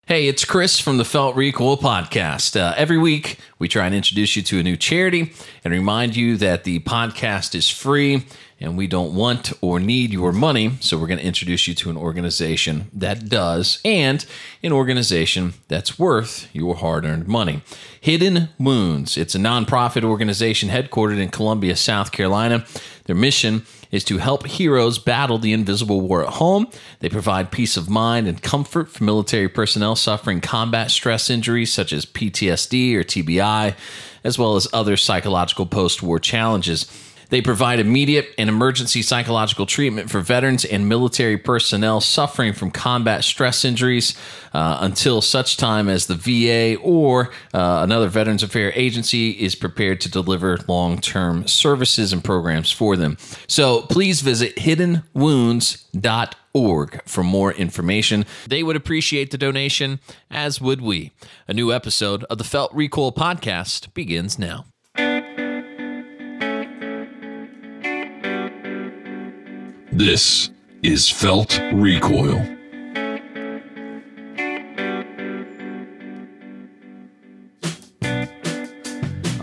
Hey, it's Kris from the Felt Recoil podcast. Every week, we try and introduce you to a new charity and remind you that the podcast is free and we don't want or need your money. So we're going to introduce you to an organization that does, and an organization that's worth your hard-earned money. Hidden Wounds. It's a nonprofit organization headquartered in Columbia, South Carolina. Their mission is to help heroes battle the invisible war at home. They provide peace of mind and comfort for military personnel suffering combat stress injuries such as PTSD or TBI, as well as other psychological post-war challenges. They provide immediate and emergency psychological treatment for veterans and military personnel suffering from combat stress injuries until such time as the VA or another Veterans Affairs agency is prepared to deliver long-term services and programs for them. So please visit hiddenwounds.org for more information. They would appreciate the donation, as would we. A new episode of the Felt Recoil podcast begins now. This is Felt Recoil.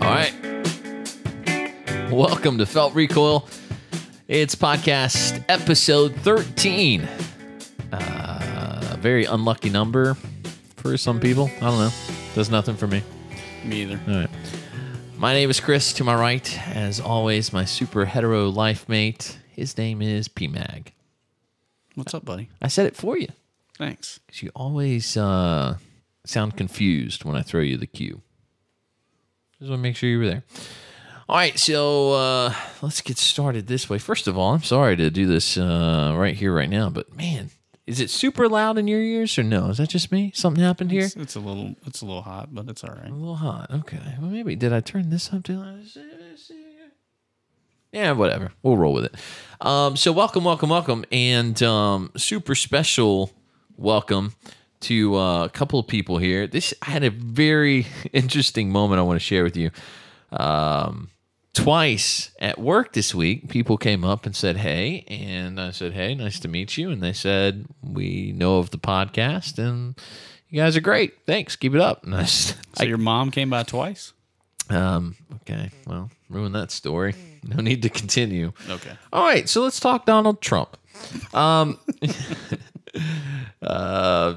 All right. Welcome to Felt Recoil. It's podcast episode 13. A very unlucky number for some people. I don't know. Does nothing for me. Me either. All right. My name is Kris. To my right, as always, my super hetero life mate. His name is PMag. What's up, buddy? I said it for you. Thanks. Because you always sound confused when I throw you the cue. Just want to make sure you were there. All right, so let's get started this way. First of all, I'm sorry to do this right here, right now, but man, is it super loud in your ears or no? Is that just me? Something happened here? It's a little hot, but it's all right. A little hot. Okay. Well, maybe did I turn this up too loud? Yeah, whatever. We'll roll with it. So welcome, and super special welcome to a couple of people here. I had a very interesting moment I want to share with you. Twice at work this week, people came up and said, hey, and I said, hey, nice to meet you. And they said, we know of the podcast, and you guys are great. Thanks. Keep it up. And so your mom came by twice? Okay, well, ruin that story. No need to continue. Okay. All right, so let's talk Donald Trump. No,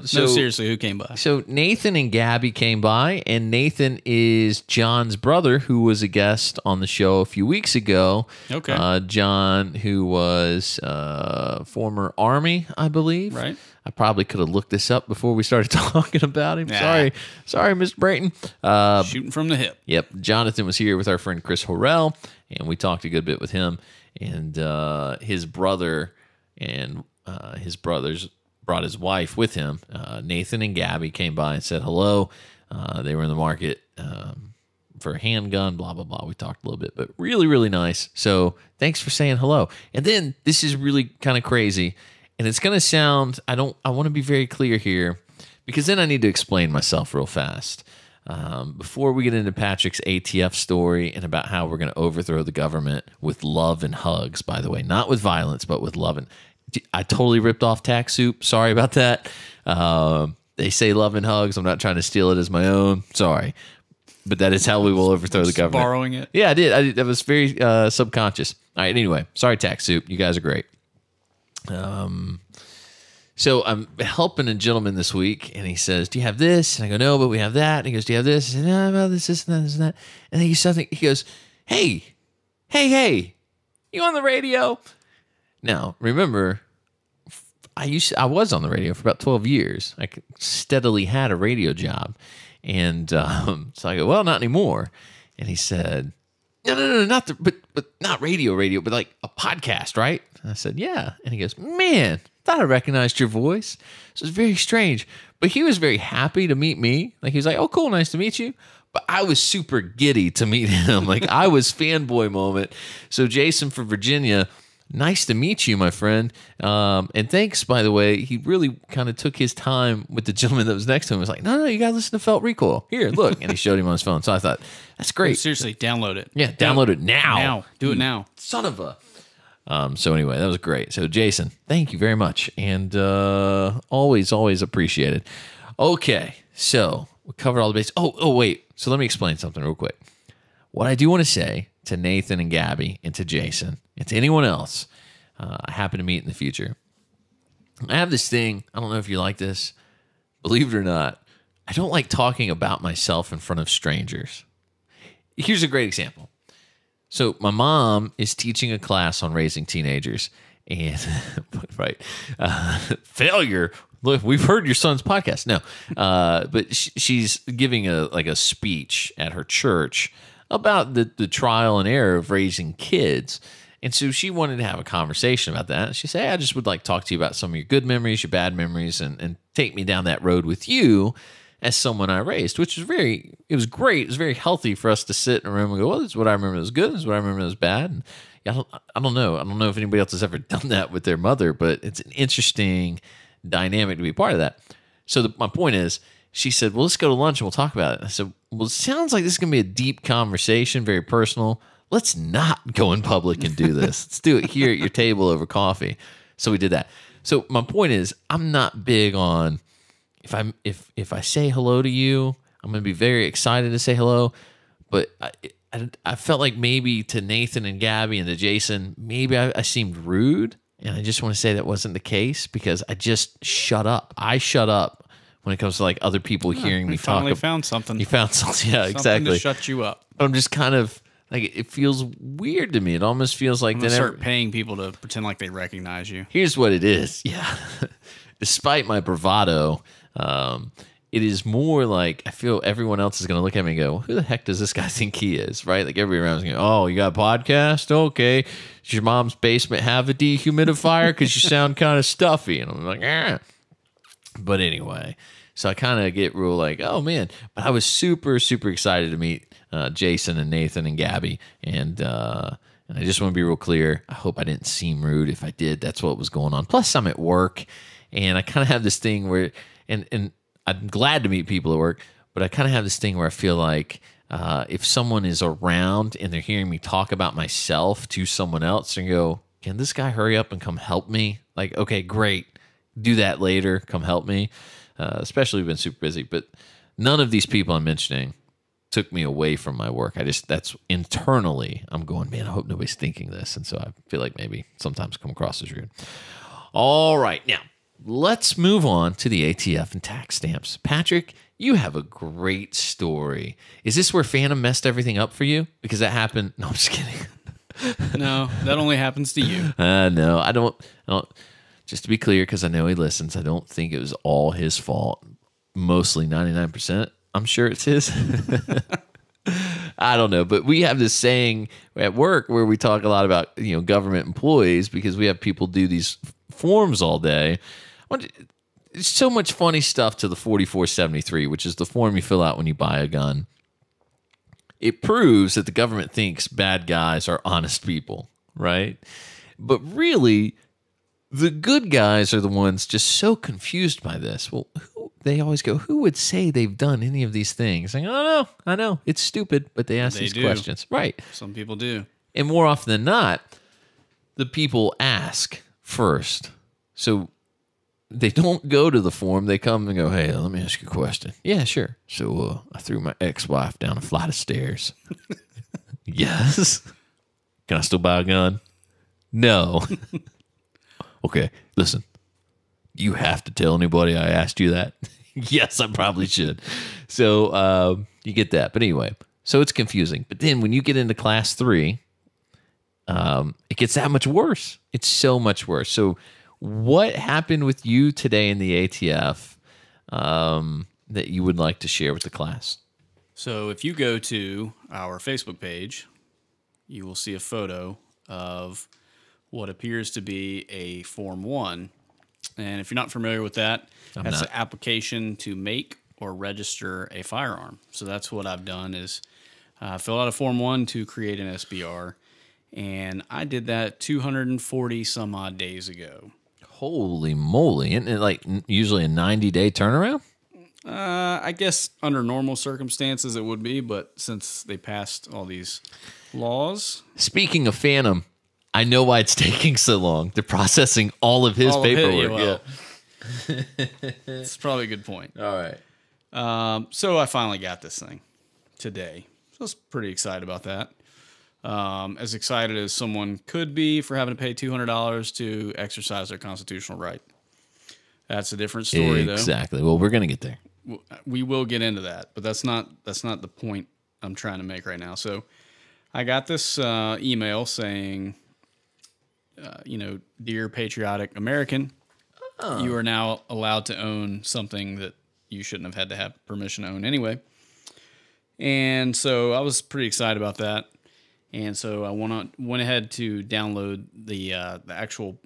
seriously, who came by? So Nathan and Gabby came by, and Nathan is John's brother, who was a guest on the show a few weeks ago. Okay. John, who was former Army, I believe. Right. I probably could have looked this up before we started talking about him. Nah. Sorry, Mr. Brayton. Shooting from the hip. Yep. Jonathan was here with our friend Chris Horrell, and we talked a good bit with him. And his brother and his brothers brought his wife with him. Nathan and Gabby came by and said hello. They were in the market for a handgun, blah, blah, blah. We talked a little bit, but really, really nice. So thanks for saying hello. And then this is really kind of crazy. And it's going to sound, I want to be very clear here, because then I need to explain myself real fast. Before we get into Patrick's ATF story and about how we're going to overthrow the government with love and hugs, by the way, not with violence, but with love. And I totally ripped off Tack Soup. Sorry about that. They say love and hugs. I'm not trying to steal it as my own. Sorry. But that is how we will overthrow the government. Borrowing it? Yeah, I did. That was very subconscious. All right, anyway. Sorry, Tack Soup. You guys are great. So I'm helping a gentleman this week, and he says, do you have this? And I go, no, but we have that. And he goes, do you have this? I said, no, about this, and that, this, and that. And then he goes, hey, you on the radio? Now, remember, I was on the radio for about 12 years. I steadily had a radio job. And so I go, well, not anymore. And he said, no, not but not radio, but like a podcast, right? And I said, yeah. And he goes, man, thought I recognized your voice. So it's very strange. But he was very happy to meet me. Like, he was like, oh, cool, nice to meet you. But I was super giddy to meet him. Like, I was fanboy moment. So Jason from Virginia, nice to meet you, my friend. And thanks, by the way. He really kind of took his time with the gentleman that was next to him. He was like, no, you got to listen to Felt Recoil. Here, look. And he showed him on his phone. So I thought, that's great. Seriously, download it. Yeah, download it now. Now. Do it now. Son of a... So anyway, that was great. So Jason, thank you very much. And always appreciated. Okay, so we covered all the bases. Oh, wait. So let me explain something real quick. What I do want to say to Nathan and Gabby and to Jason and to anyone else I happen to meet in the future, I have this thing. I don't know if you like this. Believe it or not, I don't like talking about myself in front of strangers. Here's a great example. So my mom is teaching a class on raising teenagers, and right, failure. Look, we've heard your son's podcast. No, but she's giving a speech at her church about the trial and error of raising kids. And so she wanted to have a conversation about that. She said, hey, I just would like to talk to you about some of your good memories, your bad memories, and take me down that road with you as someone I raised, which was it was great. It was very healthy for us to sit in a room and go, well, this is what I remember that was good. This is what I remember that was bad. And I don't know. I don't know if anybody else has ever done that with their mother, but it's an interesting dynamic to be part of that. So my point is, she said, well, let's go to lunch and we'll talk about it. I said, well, it sounds like this is going to be a deep conversation, very personal. Let's not go in public and do this. Let's do it here at your table over coffee. So we did that. So my point is, I'm not big on if I say hello to you, I'm going to be very excited to say hello. But I felt like maybe to Nathan and Gabby and to Jason, maybe I seemed rude. And I just want to say that wasn't the case because I just shut up. I shut up when it comes to like other people hearing me talk. Finally found something. You found something. Yeah, Something exactly. to shut you up. But I'm just kind of like, it feels weird to me. It almost feels like I'm gonna start paying people to pretend like they recognize you. Here's what it is. Yeah. Despite my bravado, it is more like I feel everyone else is going to look at me and go, who the heck does this guy think he is? Right? Like everybody around is going, oh, you got a podcast? Okay. Does your mom's basement have a dehumidifier? Because you sound kind of stuffy. And I'm like, eh. But anyway, so I kind of get real like, oh, man. But I was super, super excited to meet Jason and Nathan and Gabby. And I just want to be real clear. I hope I didn't seem rude. If I did, that's what was going on. Plus, I'm at work. And I kind of have this thing where, and I'm glad to meet people at work, but I kind of have this thing where I feel like if someone is around and they're hearing me talk about myself to someone else and go, can this guy hurry up and come help me? Like, okay, great. Do that later. Come help me. Especially we've been super busy, but none of these people I'm mentioning took me away from my work. That's internally, I'm going, man, I hope nobody's thinking this. And so I feel like maybe sometimes come across as rude. All right. Now, let's move on to the ATF and tax stamps. Patrick, you have a great story. Is this where Phantom messed everything up for you? Because that happened. No, I'm just kidding. No, that only happens to you. No, I don't. Just to be clear, because I know he listens, I don't think it was all his fault. Mostly 99%. I'm sure it's his. I don't know, but we have this saying at work where we talk a lot about government employees because we have people do these forms all day. It's so much funny stuff to the 4473, which is the form you fill out when you buy a gun. It proves that the government thinks bad guys are honest people, right? But really, the good guys are the ones just so confused by this. Well, they always go, who would say they've done any of these things? Like, oh, no, I know. It's stupid, but they ask these questions. Right. Some people do. And more often than not, the people ask first. So they don't go to the form. They come and go, hey, let me ask you a question. Yeah, sure. So I threw my ex-wife down a flight of stairs. Yes. Can I still buy a gun? No. Okay, listen. You have to tell anybody I asked you that. Yes, I probably should. So you get that. But anyway, so it's confusing. But then when you get into class 3, it gets that much worse. It's so much worse. So what happened with you today in the ATF that you would like to share with the class? So if you go to our Facebook page, you will see a photo of what appears to be a Form 1. And if you're not familiar with that, that's an application to make or register a firearm. So that's what I've done is fill out a Form 1 to create an SBR. And I did that 240 some odd days ago. Holy moly. Isn't it like usually a 90-day turnaround? I guess under normal circumstances it would be, but since they passed all these laws. Speaking of Phantom, I know why it's taking so long. They're processing all of his paperwork. Yeah. It's probably a good point. All right. So I finally got this thing today. So I was pretty excited about that. As excited as someone could be for having to pay $200 to exercise their constitutional right. That's a different story, though. Exactly. Well, we're going to get there. We will get into that, but that's not the point I'm trying to make right now. So I got this email saying, dear patriotic American, you are now allowed to own something that you shouldn't have had to have permission to own anyway. And so I was pretty excited about that. And so I went ahead to download the actual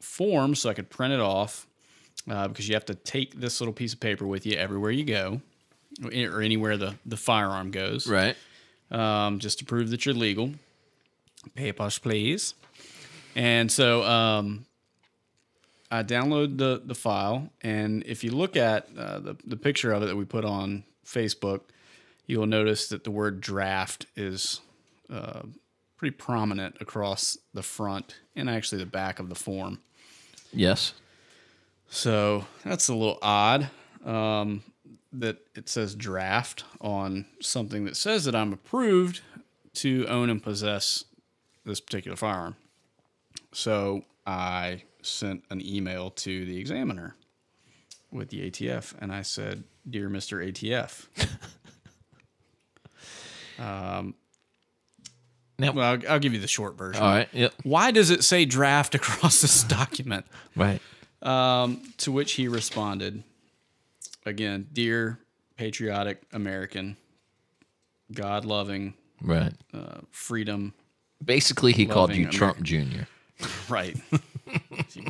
form so I could print it off because you have to take this little piece of paper with you everywhere you go or anywhere the firearm goes. Right. Just to prove that you're legal. Papers, please. And so I download the file, and if you look at the picture of it that we put on Facebook, you will notice that the word draft is pretty prominent across the front and actually the back of the form. Yes. So that's a little odd that it says draft on something that says that I'm approved to own and possess this particular firearm. So I sent an email to the examiner with the ATF, and I said, "Dear Mr. ATF." Now, well, I'll give you the short version. All right. Yep. Why does it say draft across this document? Right. To which he responded, again, dear patriotic American, God-loving, right, freedom. Basically, he called you American. Trump Jr. Right.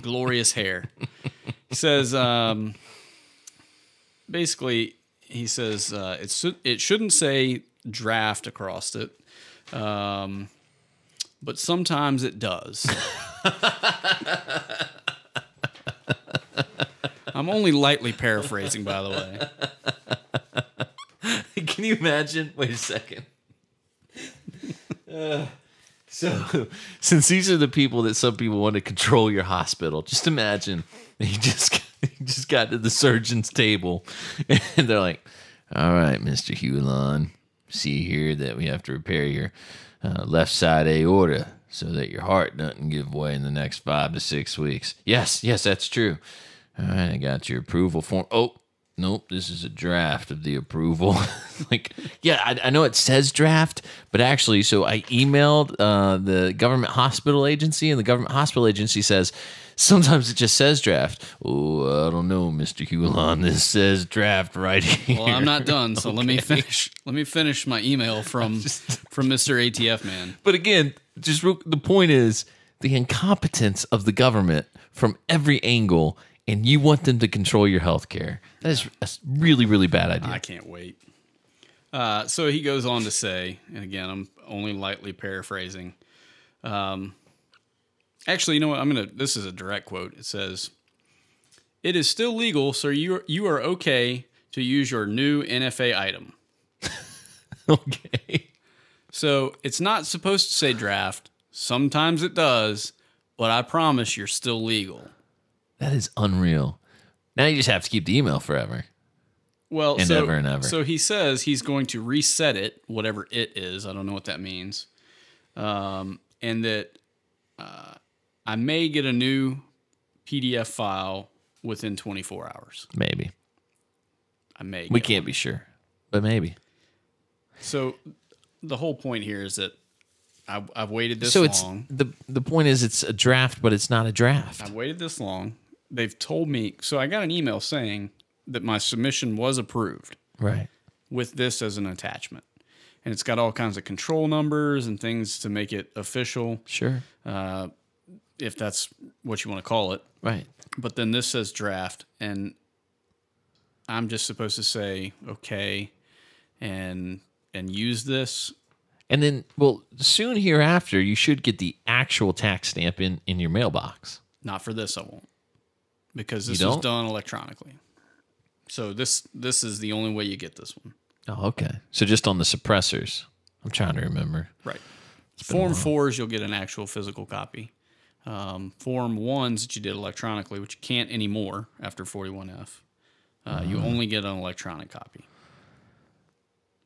Glorious hair. He says, basically, he says it shouldn't say draft across it, but sometimes it does. I'm only lightly paraphrasing, by the way. Can you imagine? Wait a second. So, since these are the people that some people want to control your hospital, just imagine you just got to the surgeon's table, and they're like, "All right, Mr. Hulan, see here that we have to repair your left side aorta so that your heart doesn't give way in the next 5 to 6 weeks." Yes, that's true. All right, I got your approval form. Oh, nope, this is a draft of the approval. Like, yeah, I know it says draft, but actually, so I emailed the government hospital agency, and the government hospital agency says, sometimes it just says draft. Oh, I don't know, Mr. Hulan, this says draft right here. Well, I'm not done, so Okay. let me finish. Let me finish my email from Mr. ATF man. But again, the point is the incompetence of the government from every angle, and you want them to control your health care. That is a really, really bad idea. I can't wait. So he goes on to say, and again, I'm only lightly paraphrasing. Actually, you know what? This is a direct quote. It says, "It is still legal, so you are okay to use your new NFA item." Okay. So it's not supposed to say draft. Sometimes it does, but I promise you're still legal. That is unreal. Now you just have to keep the email forever. Well, And ever and ever. So he says he's going to reset it, whatever it is. I don't know what that means. And that I may get a new PDF file within 24 hours. Maybe. I may. We get can't one. be sure, but maybe. So the whole point here is that I've waited this So long. the point is it's a draft, but it's not a draft. I've waited this long. They've told me. So I got an email saying that my submission was approved Right. with this as an attachment. And it's got all kinds of control numbers and things to make it official, Sure. if that's what you want to call it. Right. But then this says draft, and I'm just supposed to say okay and use this. And then, well, soon hereafter, you should get the actual tax stamp in your mailbox. Not for this, I won't, because this You was don't? done electronically. So this is the only way you get this one. Oh, okay. So just on the suppressors. I'm trying to remember. Right. been a Form while. 4s, you'll get an actual physical copy. Form 1s that you did electronically, which you can't anymore after 41F, you only get an electronic copy.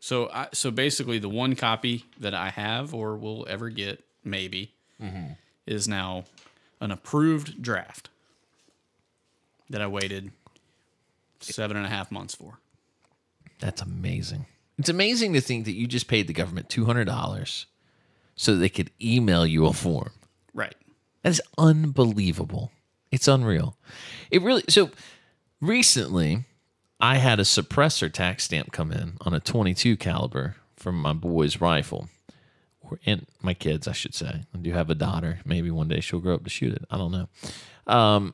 So basically the one copy that I have or will ever get, maybe, is now an approved draft that I waited 7.5 months for. That's amazing. It's amazing to think that you just paid the government $200 so that they could email you a form. Right. That is unbelievable. It's unreal. It really. So recently, I had a suppressor tax stamp come in on a .22 caliber from my boy's rifle, and my kids, I should say. I do have a daughter. Maybe one day she'll grow up to shoot it. I don't know.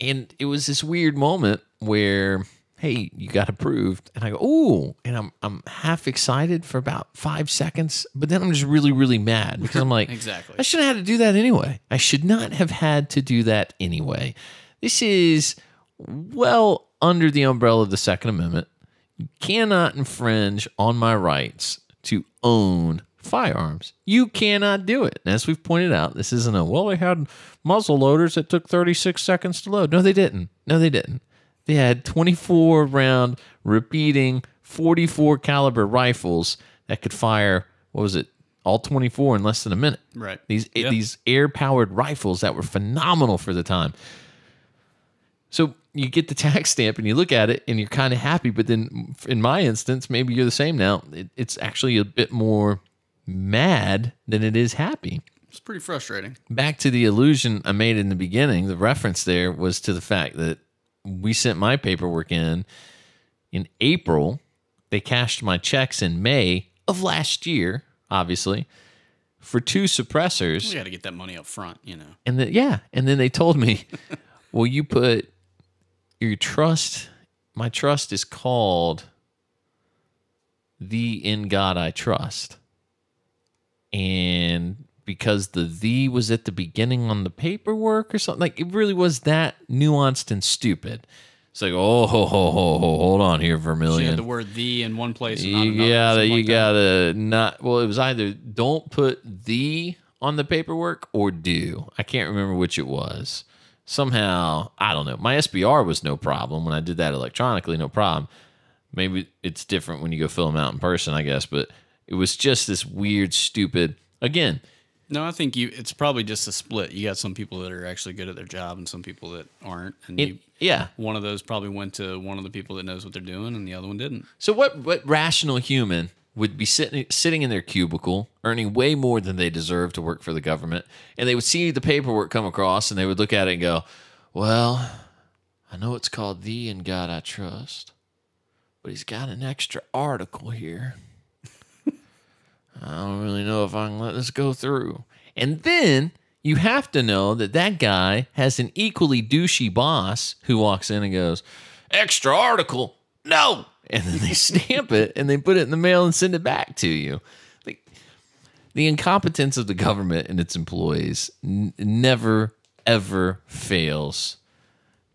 And it was this weird moment where, hey, you got approved. And I go, ooh. And I'm half excited for about 5 seconds. But then I'm just really, really mad because I'm like, Exactly. I shouldn't have had to do that anyway. I should not have had to do that anyway. This is well under the umbrella of the Second Amendment. You cannot infringe on my rights to own firearms. You cannot do it. And as we've pointed out, this isn't they had muzzle loaders that took 36 seconds to load. No, they didn't. They had 24 round repeating 44 caliber rifles that could fire, all 24 in less than a minute. Right. These air powered rifles that were phenomenal for the time. So you get the tax stamp and you look at it and you're kind of happy. But then in my instance, maybe you're the same now. It's actually a bit more mad than it is happy. It's pretty frustrating. Back to the illusion I made in the beginning, the reference there was to the fact that we sent my paperwork in April. They cashed my checks in May of last year, obviously, for 2 suppressors. We got to get that money up front, And then they told me, well, you put your trust, my trust is called The In God I Trust. And because the was at the beginning on the paperwork or something, like it really was that nuanced and stupid. It's like, hold on here, Vermillion. So you had the word "the" in one place and not you another. gotta not. Well, it was either don't put "the" on the paperwork or "do." I can't remember which it was. Somehow, I don't know. My SBR was no problem when I did that electronically, no problem. Maybe it's different when you go fill them out in person, I guess. But it was just this weird, stupid. Again. No, I think it's probably just a split. You got some people that are actually good at their job and some people that aren't. And one of those probably went to one of the people that knows what they're doing and the other one didn't. So what rational human would be sitting in their cubicle, earning way more than they deserve to work for the government, and they would see the paperwork come across and they would look at it and go, well, I know it's called "The In God I Trust, but he's got an extra article here. I don't really know if I can let this go through." And then you have to know that guy has an equally douchey boss who walks in and goes, "Extra article? No!" And then they stamp it and they put it in the mail and send it back to you. Like, the incompetence of the government and its employees never, ever fails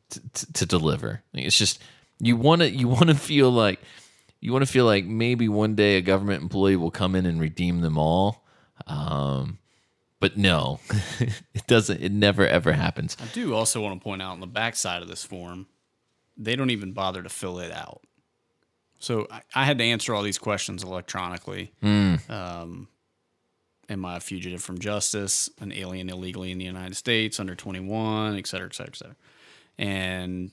to deliver. It's just you want to feel like maybe one day a government employee will come in and redeem them all. But no, it doesn't. It never, ever happens. I do also want to point out on the back side of this form, they don't even bother to fill it out. So I had to answer all these questions electronically. Am I a fugitive from justice, an alien illegally in the United States, under 21, et cetera, et cetera, et cetera. And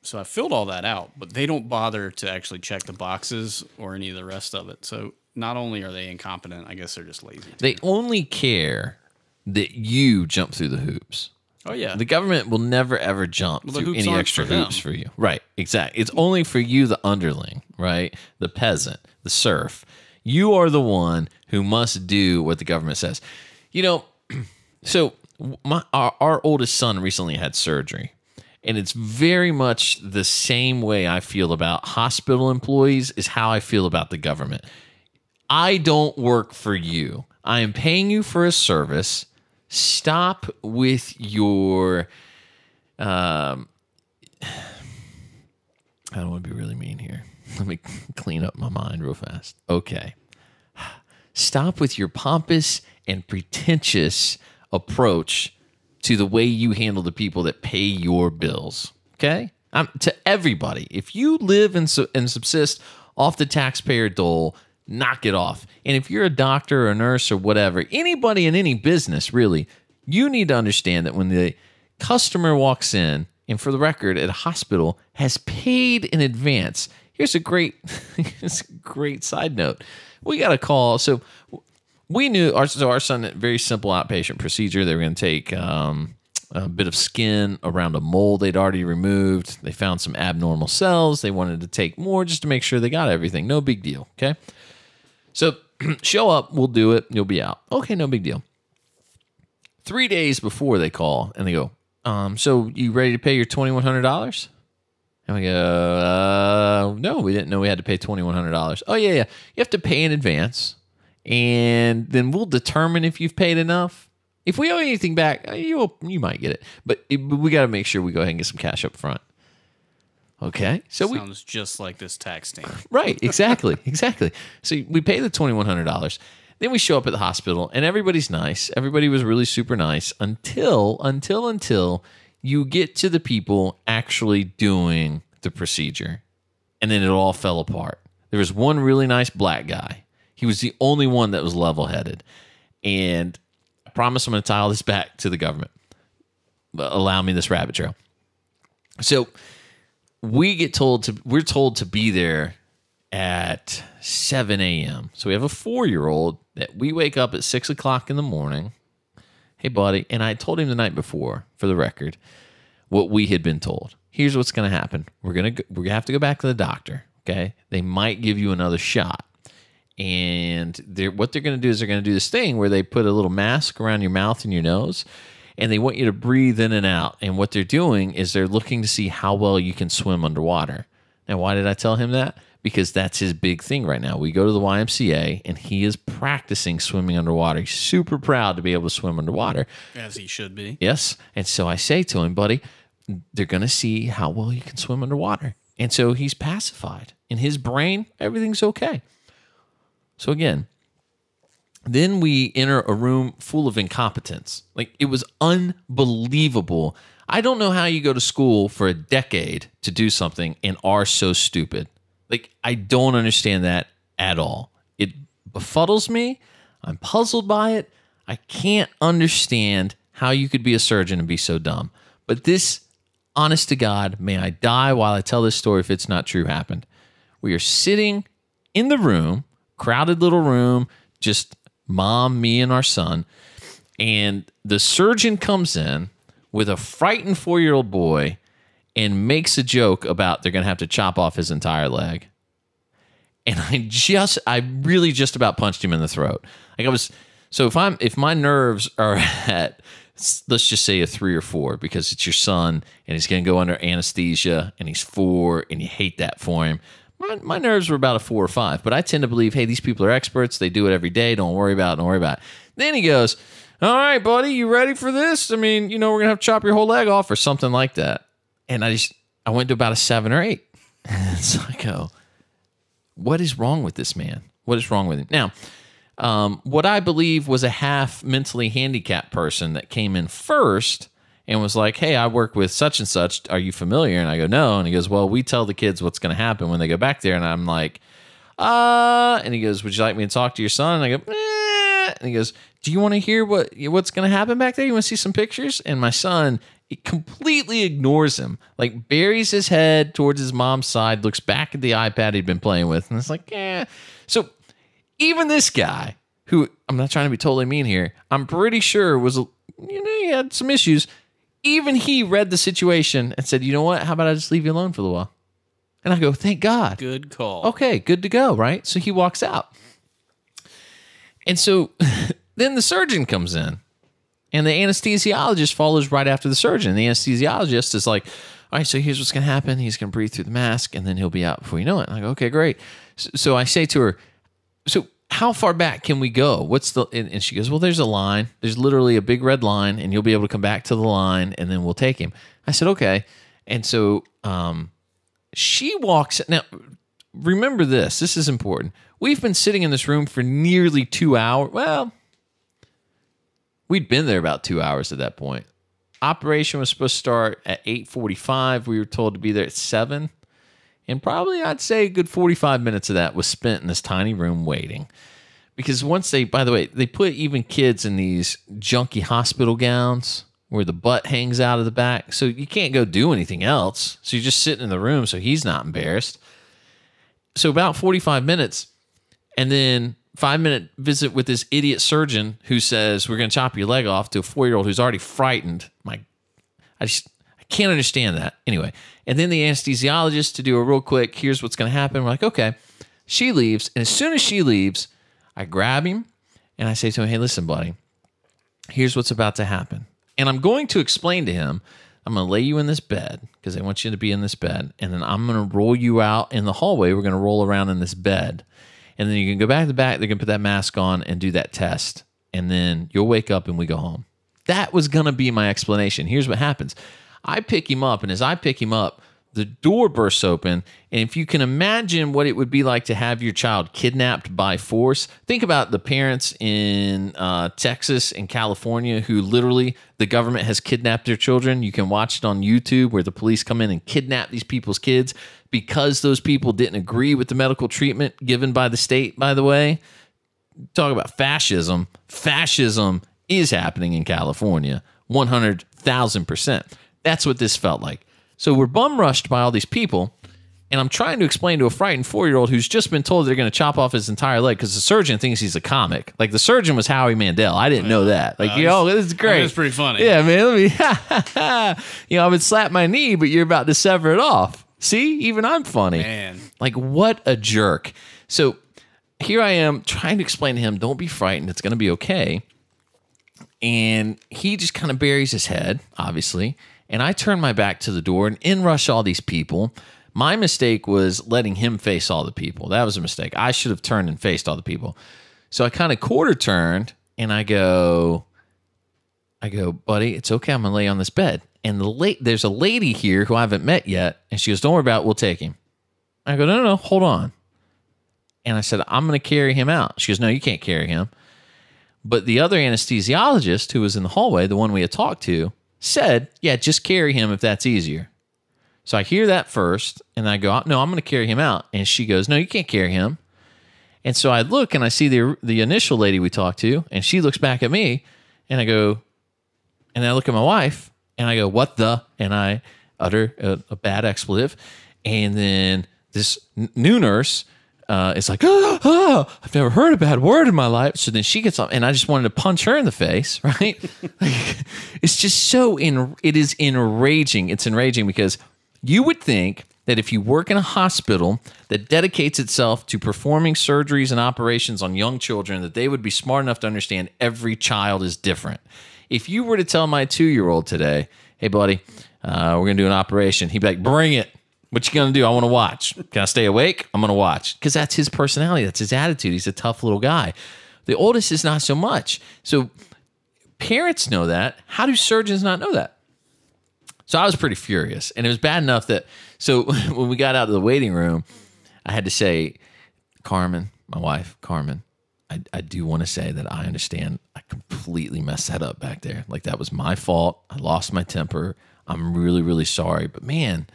so I filled all that out, but they don't bother to actually check the boxes or any of the rest of it. So not only are they incompetent, I guess they're just lazy too. They only care that you jump through the hoops. Oh, yeah. The government will never, ever jump through any extra hoops for you. Right, exactly. It's only for you, the underling, right? The peasant, the serf. You are the one who must do what the government says. So our oldest son recently had surgery. And it's very much the same way I feel about hospital employees is how I feel about the government. I don't work for you. I am paying you for a service. Stop with your... I don't want to be really mean here. Let me clean up my mind real fast. Okay. Stop with your pompous and pretentious approach to the way you handle the people that pay your bills. Okay? To everybody. If you live and subsist off the taxpayer dole, knock it off. And if you're a doctor or a nurse or whatever, anybody in any business, really, you need to understand that when the customer walks in, and for the record, at a hospital, has paid in advance. Here's a great side note. We got a call. So we knew our son had a very simple outpatient procedure. They were going to take a bit of skin around a mole they'd already removed. They found some abnormal cells. They wanted to take more just to make sure they got everything. No big deal, okay? So show up, we'll do it, you'll be out. Okay, no big deal. 3 days before they call, and they go, so you ready to pay your $2,100? And we go, no, we didn't know we had to pay $2,100. Oh, yeah. You have to pay in advance, and then we'll determine if you've paid enough. If we owe anything back, you might get it. But we got to make sure we go ahead and get some cash up front. Okay. So Sounds just like this tax stamp. Right, exactly. So we pay the $2,100. Then we show up at the hospital, and everybody's nice. Everybody was really super nice until you get to the people actually doing the procedure. And then it all fell apart. There was one really nice black guy. He was the only one that was level-headed. And I promise I'm going to tie all this back to the government. Allow me this rabbit trail. So we're told to be there at 7 a.m. So we have a 4-year-old that we wake up at 6 o'clock in the morning. Hey, buddy. And I told him the night before, for the record, what we had been told. Here's what's going to happen. We're going to have to go back to the doctor. Okay. They might give you another shot. And what they're going to do is they're going to do this thing where they put a little mask around your mouth and your nose, and they want you to breathe in and out. And what they're doing is they're looking to see how well you can swim underwater. Now, why did I tell him that? Because that's his big thing right now. We go to the YMCA, and he is practicing swimming underwater. He's super proud to be able to swim underwater. As he should be. Yes. And so I say to him, buddy, they're going to see how well you can swim underwater. And so he's pacified. In his brain, everything's okay. So again, then we enter a room full of incompetence. Like, it was unbelievable. I don't know how you go to school for a decade to do something and are so stupid. Like, I don't understand that at all. It befuddles me. I'm puzzled by it. I can't understand how you could be a surgeon and be so dumb. But this, honest to God, may I die while I tell this story if it's not true, happened. We are sitting in the room, crowded little room, just mom, me, and our son. And the surgeon comes in with a frightened 4-year-old boy and makes a joke about they're going to have to chop off his entire leg. And I really just about punched him in the throat. If my nerves are at, let's just say a 3 or 4, because it's your son and he's going to go under anesthesia and he's 4 and you hate that for him. My nerves were about a 4 or 5, but I tend to believe, hey, these people are experts. They do it every day. Don't worry about it. Then he goes, all right, buddy, you ready for this? I mean, we're going to have to chop your whole leg off or something like that. And I went to about a 7 or 8. And so I go, what is wrong with this man? What is wrong with him? Now, what I believe was a half mentally handicapped person that came in first and was like, hey, I work with such and such. Are you familiar? And I go, no. And he goes, well, we tell the kids what's going to happen when they go back there. And I'm like, and he goes, would you like me to talk to your son? And I go, and he goes, do you want to hear what's going to happen back there? You want to see some pictures? And my son, he completely ignores him, like buries his head towards his mom's side, looks back at the iPad he'd been playing with. And it's like, So even this guy, who, I'm not trying to be totally mean here, I'm pretty sure was, he had some issues. Even he read the situation and said, you know what? How about I just leave you alone for a little while? And I go, thank God. Good call. Okay, good to go, right? So he walks out. And so then the surgeon comes in, and the anesthesiologist follows right after the surgeon. And the anesthesiologist is like, all right, so here's what's going to happen. He's going to breathe through the mask, and then he'll be out before you know it. And I go, okay, great. So I say to her, so how far back can we go? And she goes, well, there's a line. There's literally a big red line, and you'll be able to come back to the line, and then we'll take him. I said, okay. And so she walks. Now, remember this. This is important. We've been sitting in this room for nearly 2 hours. Well, We'd been there about 2 hours at that point. Operation was supposed to start at 8:45. We were told to be there at 7. And probably, I'd say, a good 45 minutes of that was spent in this tiny room waiting. Because once by the way, they put even kids in these junky hospital gowns where the butt hangs out of the back. So you can't go do anything else. So you're just sitting in the room so he's not embarrassed. So about 45 minutes, and then 5-minute visit with this idiot surgeon who says, we're going to chop your leg off, to a 4-year-old who's already frightened. I can't understand that. Anyway, and then the anesthesiologist, to do a real quick, here's what's going to happen. We're like, okay. She leaves, and as soon as she leaves, I grab him, and I say to him, hey, listen, buddy, here's what's about to happen. And I'm going to explain to him, I'm going to lay you in this bed, because I want you to be in this bed, and then I'm going to roll you out in the hallway. We're going to roll around in this bed. And then you can go back to the back, they're going to put that mask on and do that test. And then you'll wake up and we go home. That was going to be my explanation. Here's what happens. I pick him up, and as I pick him up, the door bursts open. And if you can imagine what it would be like to have your child kidnapped by force, think about the parents in Texas and California who literally the government has kidnapped their children. You can watch it on YouTube where the police come in and kidnap these people's kids because those people didn't agree with the medical treatment given by the state, by the way. Talk about fascism. Fascism is happening in California, 100,000%. That's what this felt like. So we're bum rushed by all these people, and I'm trying to explain to a frightened 4-year-old who's just been told they're going to chop off his entire leg because the surgeon thinks he's a comic. Like, the surgeon was Howie Mandel. I didn't know that. Like, this is great. That's pretty funny. Yeah, man. I would slap my knee, but you're about to sever it off. See, even I'm funny. Man. Like, what a jerk. So here I am trying to explain to him, don't be frightened. It's going to be okay. And he just kind of buries his head, obviously. And I turn my back to the door and in rush all these people. My mistake was letting him face all the people. That was a mistake. I should have turned and faced all the people. So I kind of quarter turned and I go, buddy, it's okay. I'm going to lay on this bed. And there's a lady here who I haven't met yet. And she goes, don't worry about it. We'll take him. I go, no, hold on. And I said, I'm going to carry him out. She goes, no, you can't carry him. But the other anesthesiologist who was in the hallway, the one we had talked to, said, yeah, just carry him if that's easier. So I hear that first, and I go, no, I'm going to carry him out. And she goes, no, you can't carry him. And so I look, and I see the initial lady we talked to, and she looks back at me, and I go, and I look at my wife, and I go, what the? And I utter a bad expletive. And then this new nurse is like, I've never heard a bad word in my life. So then she gets up, and I just wanted to punch her in the face, right? It's just it is enraging. It's enraging because you would think that if you work in a hospital that dedicates itself to performing surgeries and operations on young children, that they would be smart enough to understand every child is different. If you were to tell my 2-year-old today, hey, buddy, we're going to do an operation, he'd be like, bring it. What you going to do? I want to watch. Can I stay awake? I'm going to watch. Because that's his personality. That's his attitude. He's a tough little guy. The oldest is not so much. So parents know that. How do surgeons not know that? So I was pretty furious. And it was bad enough that, so when we got out of the waiting room, I had to say, Carmen, my wife, Carmen, I do want to say that I understand I completely messed that up back there. Like, that was my fault. I lost my temper. I'm really, really sorry. But man,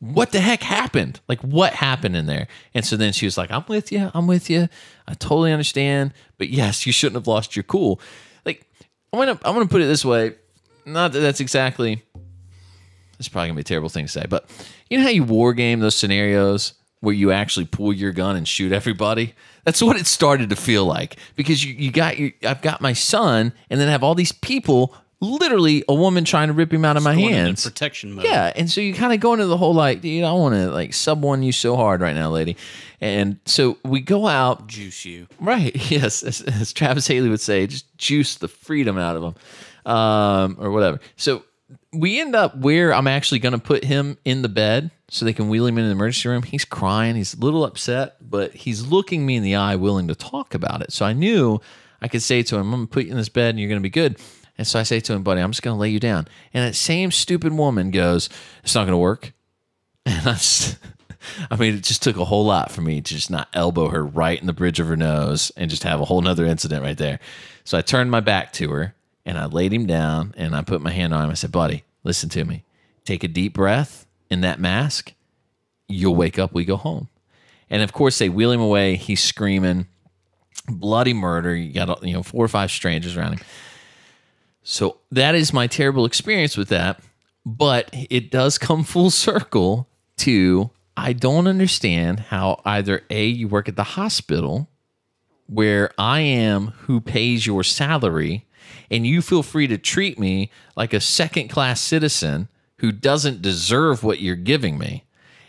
what the heck happened? Like, what happened in there? And so then she was like, I'm with you. I totally understand. But yes, you shouldn't have lost your cool. Like, I'm gonna put it this way. Not that that's exactly, it's probably gonna be a terrible thing to say, but you know how you war game those scenarios where you actually pull your gun and shoot everybody? That's what it started to feel like. Because I've got my son, and then I have all these people, literally a woman trying to rip him out of my hands. In protection mode. Yeah, and so you kind of go into the whole like, dude, I want to like sub one you so hard right now, lady. And so we go out. Juice you. Right, yes. As Travis Haley would say, just juice the freedom out of them. Or whatever. So we end up where I'm actually going to put him in the bed so they can wheel him into the emergency room. He's crying. He's a little upset, but he's looking me in the eye willing to talk about it. So I knew I could say to him, I'm going to put you in this bed and you're going to be good. And so I say to him, buddy, I'm just going to lay you down. And that same stupid woman goes, it's not going to work. And it just took a whole lot for me to just not elbow her right in the bridge of her nose and just have a whole nother incident right there. So I turned my back to her And I laid him down, and I put my hand on him. I said, buddy, listen to me. Take a deep breath in that mask. You'll wake up. We go home. And, of course, they wheel him away. He's screaming, bloody murder. You got 4 or 5 strangers around him. So that is my terrible experience with that. But it does come full circle to I don't understand how either A, you work at the hospital where I am who pays your salary, and you feel free to treat me like a second-class citizen who doesn't deserve what you're giving me.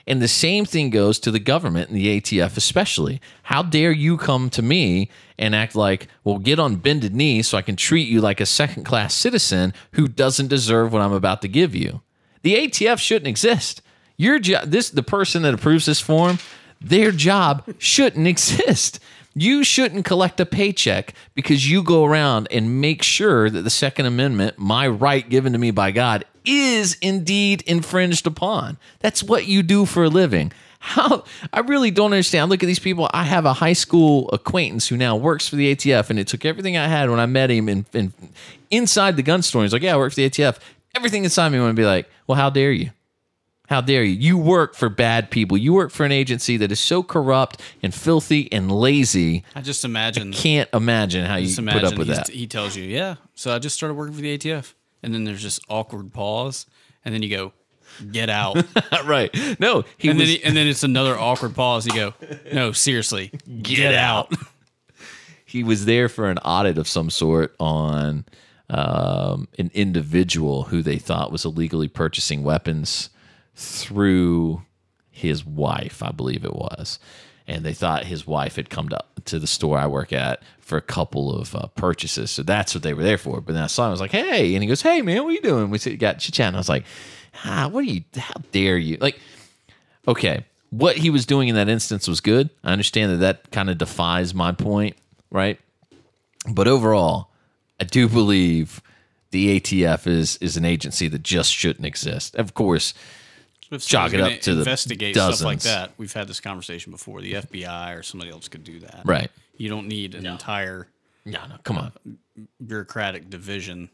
And the same thing goes to the government and the ATF especially. How dare you come to me and act like, well, get on bended knee so I can treat you like a second-class citizen who doesn't deserve what I'm about to give you. The ATF shouldn't exist. The person that approves this form, their job shouldn't exist. You shouldn't collect a paycheck because you go around and make sure that the Second Amendment, my right given to me by God, is indeed infringed upon. That's what you do for a living. How I really don't understand. I look at these people. I have a high school acquaintance who now works for the ATF, and it took everything I had when I met him and inside the gun store. He's like, yeah, I work for the ATF. Everything inside me want to be like, well, how dare you? How dare you? You work for bad people. You work for an agency that is so corrupt and filthy and lazy. I just imagine. I can't imagine how you put up with that. He tells you, yeah, so I just started working for the ATF. And then there's this awkward pause. And then you go, get out. Right. No. And then it's another awkward pause. You go, no, seriously, get out. He was there for an audit of some sort on an individual who they thought was illegally purchasing weapons through his wife, I believe it was. And they thought his wife had come to the store I work at for a couple of purchases. So that's what they were there for. But then I saw him, I was like, hey. And he goes, hey, man, what are you doing? We got chit-chatting. I was like, how dare you? Like, okay, what he was doing in that instance was good. I understand that kind of defies my point, right? But overall, I do believe the ATF is an agency that just shouldn't exist. Of course, chalk it up to the investigate dozens. Stuff like that. We've had this conversation before. The FBI or somebody else could do that. Right. You don't need an entire come on. bureaucratic division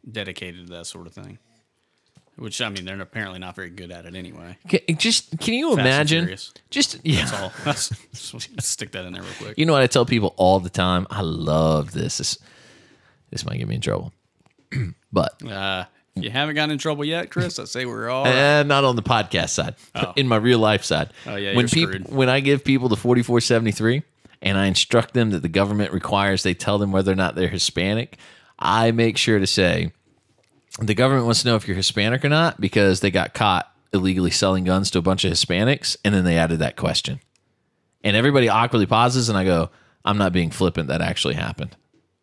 dedicated to that sort of thing. Which, I mean, they're apparently not very good at it anyway. Can you imagine? That's all. Let's stick that in there real quick. You know what I tell people all the time? I love this. This might get me in trouble. But you haven't gotten in trouble yet, Chris? I say we're all right. Not on the podcast side. In my real life side. Oh, yeah, you're screwed. When I give people the 4473 and I instruct them that the government requires they tell them whether or not they're Hispanic, I make sure to say, the government wants to know if you're Hispanic or not because they got caught illegally selling guns to a bunch of Hispanics, and then they added that question. And everybody awkwardly pauses, and I go, I'm not being flippant. That actually happened.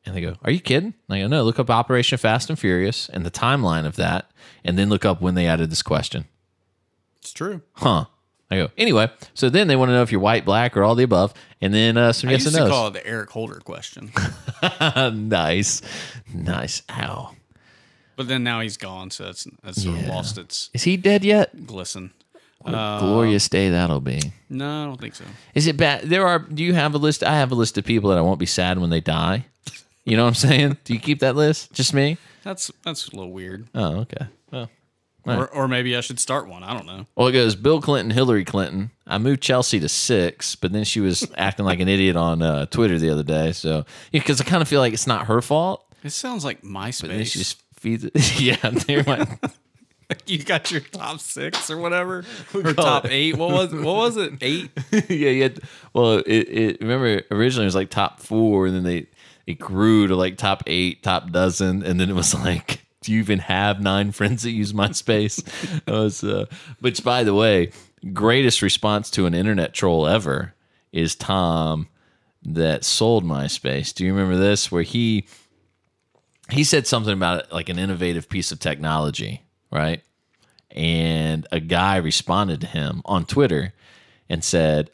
And they go, are you kidding? And I go, no, look up Operation Fast and Furious and the timeline of that, and then look up when they added this question. It's true. Huh. I go, anyway, so then they want to know if you're white, black, or all the above, and then some yes and no's. I used to call it the Eric Holder question. Nice. Ow. But then now he's gone, so that's sort of lost its... Is he dead yet? Glisten. What a glorious day that'll be. No, I don't think so. Is it bad? Do you have a list? I have a list of people that I won't be sad when they die. You know what I'm saying? Do you keep that list? Just me? That's a little weird. Oh, okay. Well, or maybe I should start one. I don't know. Well, it goes Bill Clinton, Hillary Clinton. I moved Chelsea to 6, but then she was acting like an idiot on Twitter the other day. So, because I kind of feel like it's not her fault. It sounds like MySpace. But then she just feeds it. Yeah, there might. You got your top 6 or whatever, or top 8. What was it? 8? Yeah. Well, it remember originally it was like top 4, and then it grew to like top 8, top dozen, and then it was like, do you even have 9 friends that use MySpace? Which, by the way, greatest response to an internet troll ever is Tom that sold MySpace. Do you remember this? Where he said something about it, like an innovative piece of technology, right? And a guy responded to him on Twitter and said,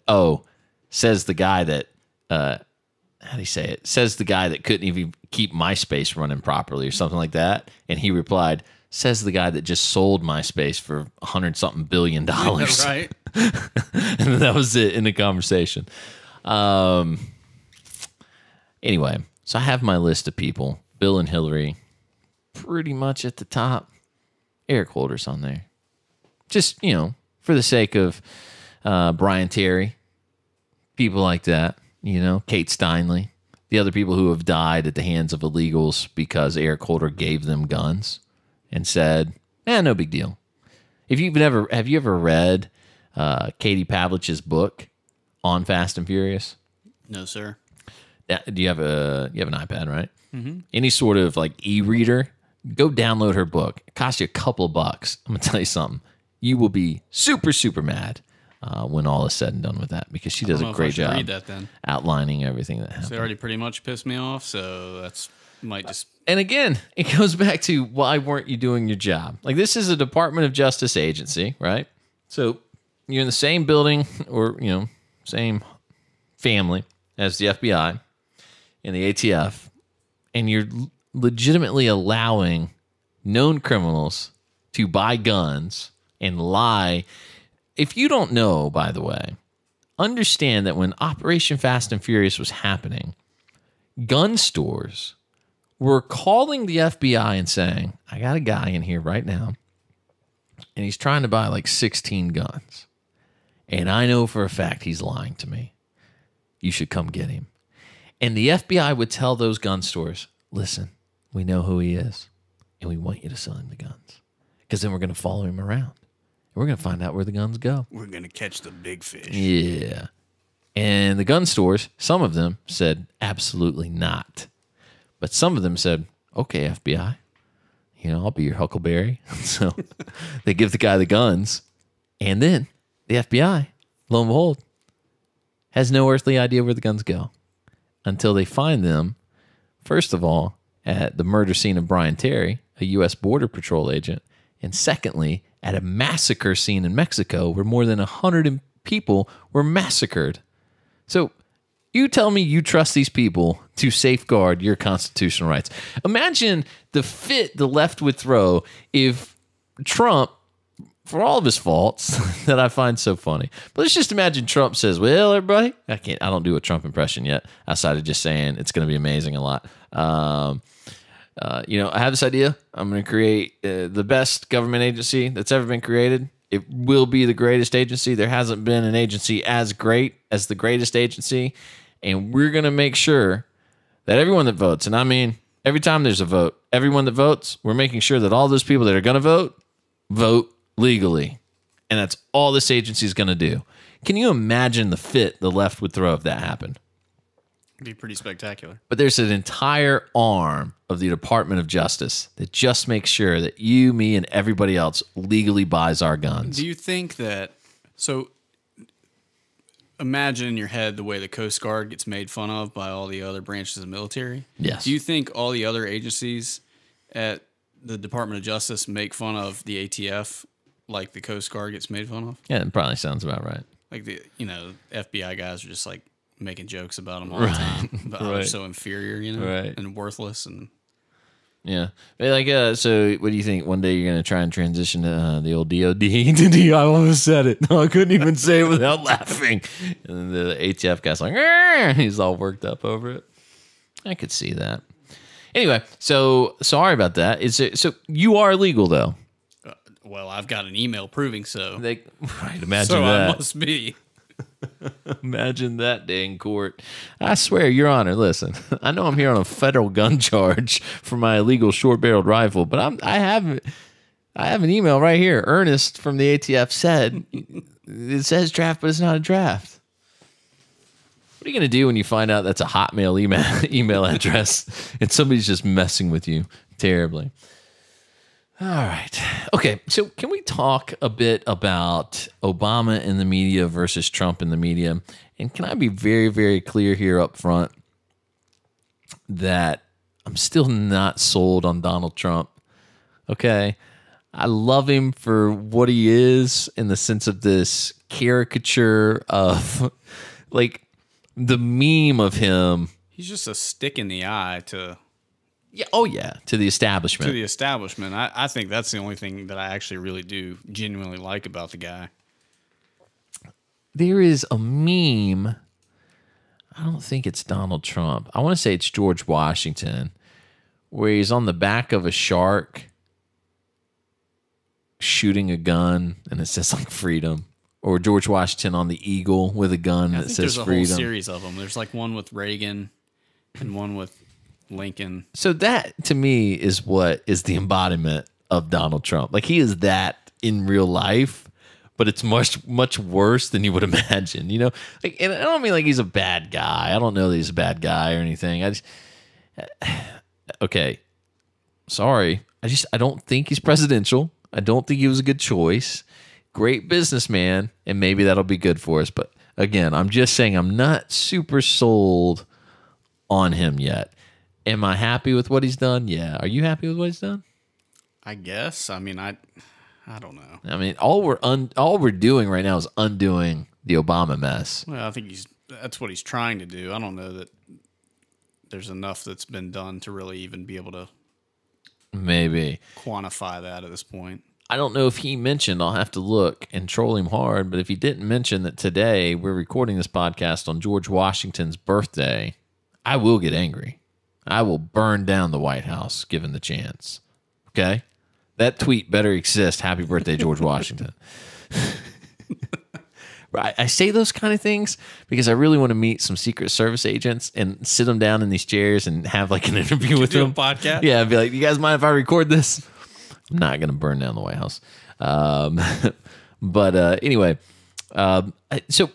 says the guy that, how do you say it? Says the guy that couldn't even keep MySpace running properly or something like that. And he replied, says the guy that just sold MySpace for $100-something billion. Right. And that was it in the conversation. Anyway, so I have my list of people. Bill and Hillary, pretty much at the top. Eric Holder's on there. Just, for the sake of Brian Terry, people like that, Kate Steinle, the other people who have died at the hands of illegals because Eric Holder gave them guns and said, no big deal. Have you ever read Katie Pavlich's book on Fast and Furious? No, sir. Do you have an iPad, right? Mm-hmm. Any sort of like e-reader, go download her book. It costs you a couple of bucks. I'm gonna tell you something. You will be super, super mad when all is said and done with that, because she does a great job read that, then. Outlining everything that happened. So they already pretty much pissed me off, so that's might just. And again, it goes back to, why weren't you doing your job? Like, this is a Department of Justice agency, right? So you're in the same building, or same family as the FBI and the ATF, and you're legitimately allowing known criminals to buy guns and lie. If you don't know, by the way, understand that when Operation Fast and Furious was happening, gun stores were calling the FBI and saying, I got a guy in here right now, and he's trying to buy like 16 guns. And I know for a fact he's lying to me. You should come get him. And the FBI would tell those gun stores, listen, we know who he is, and we want you to sell him the guns, because then we're going to follow him around. We're going to find out where the guns go. We're going to catch the big fish. Yeah. And the gun stores, some of them said, absolutely not. But some of them said, okay, FBI, I'll be your Huckleberry. So they give the guy the guns. And then the FBI, lo and behold, has no earthly idea where the guns go until they find them, first of all, at the murder scene of Brian Terry, a U.S. Border Patrol agent, and secondly, at a massacre scene in Mexico where more than 100 people were massacred. So you tell me you trust these people to safeguard your constitutional rights. Imagine the fit the left would throw if Trump, for all of his faults that I find so funny, but let's just imagine Trump says, well, everybody, I don't do a Trump impression yet, outside of just saying it's going to be amazing a lot. I have this idea. I'm going to create the best government agency that's ever been created. It will be the greatest agency. There hasn't been an agency as great as the greatest agency. And we're going to make sure that everyone that votes, and I mean, every time there's a vote, everyone that votes, we're making sure that all those people that are going to vote legally. And that's all this agency is going to do. Can you imagine the fit the left would throw if that happened? It'd be pretty spectacular. But there's an entire arm of the Department of Justice that just makes sure that you, me, and everybody else legally buys our guns. Do you think that... So imagine in your head the way the Coast Guard gets made fun of by all the other branches of the military. Yes. Do you think all the other agencies at the Department of Justice make fun of the ATF like the Coast Guard gets made fun of? Yeah, it probably sounds about right. Like the FBI guys are just like making jokes about them all the time. About how they're so inferior, and worthless. And yeah. Like, so what do you think? One day you're going to try and transition to the old DOD? I almost said it. No, I couldn't even say it without laughing. And then the ATF guy's like, "Arr!" He's all worked up over it. I could see that. Anyway, so sorry about that. So you are legal, though. Well, I've got an email proving so. Right, imagine so that. I must be. Imagine that day in court. I swear, Your Honor, listen, I know I'm here on a federal gun charge for my illegal short-barreled rifle, but I have an email right here. Ernest from the ATF said, it says draft, but it's not a draft. What are you going to do when you find out that's a Hotmail email address and somebody's just messing with you terribly? All right. Okay, so can we talk a bit about Obama in the media versus Trump in the media? And can I be very, very clear here up front that I'm still not sold on Donald Trump, okay? I love him for what he is in the sense of this caricature of, like, the meme of him. He's just a stick in the eye to... Yeah. Oh, yeah. To the establishment. To the establishment. I think that's the only thing that I actually really do genuinely like about the guy. There is a meme. I don't think it's Donald Trump. I want to say it's George Washington, where he's on the back of a shark shooting a gun and it says like freedom, or George Washington on the eagle with a gun that says there's a freedom. whole series of them. There's like one with Reagan and one with Lincoln. So that to me is what is the embodiment of Donald Trump. Like, he is that in real life, but it's much worse than you would imagine, you know? Like, and I don't mean like he's a bad guy. I don't know that he's a bad guy or anything. Okay. Sorry. I don't think he's presidential. I don't think he was a good choice. Great businessman, and maybe that'll be good for us. But again, I'm just saying I'm not super sold on him yet. Am I happy with what he's done? Yeah. Are you happy with what he's done? I guess. I mean, I don't know. I mean, all we're doing right now is undoing the Obama mess. Well, I think that's what he's trying to do. I don't know that there's enough that's been done to really even be able to maybe quantify that at this point. I don't know if he mentioned, I'll have to look and troll him hard, but if he didn't mention that today we're recording this podcast on George Washington's birthday, I will get angry. I will burn down the White House given the chance. Okay? That tweet better exist. Happy birthday, George Washington. I say those kind of things because I really want to meet some Secret Service agents and sit them down in these chairs and have like an interview with them. Do a podcast? Yeah, I'd be like, you guys mind if I record this? I'm not going to burn down the White House. But anyway, so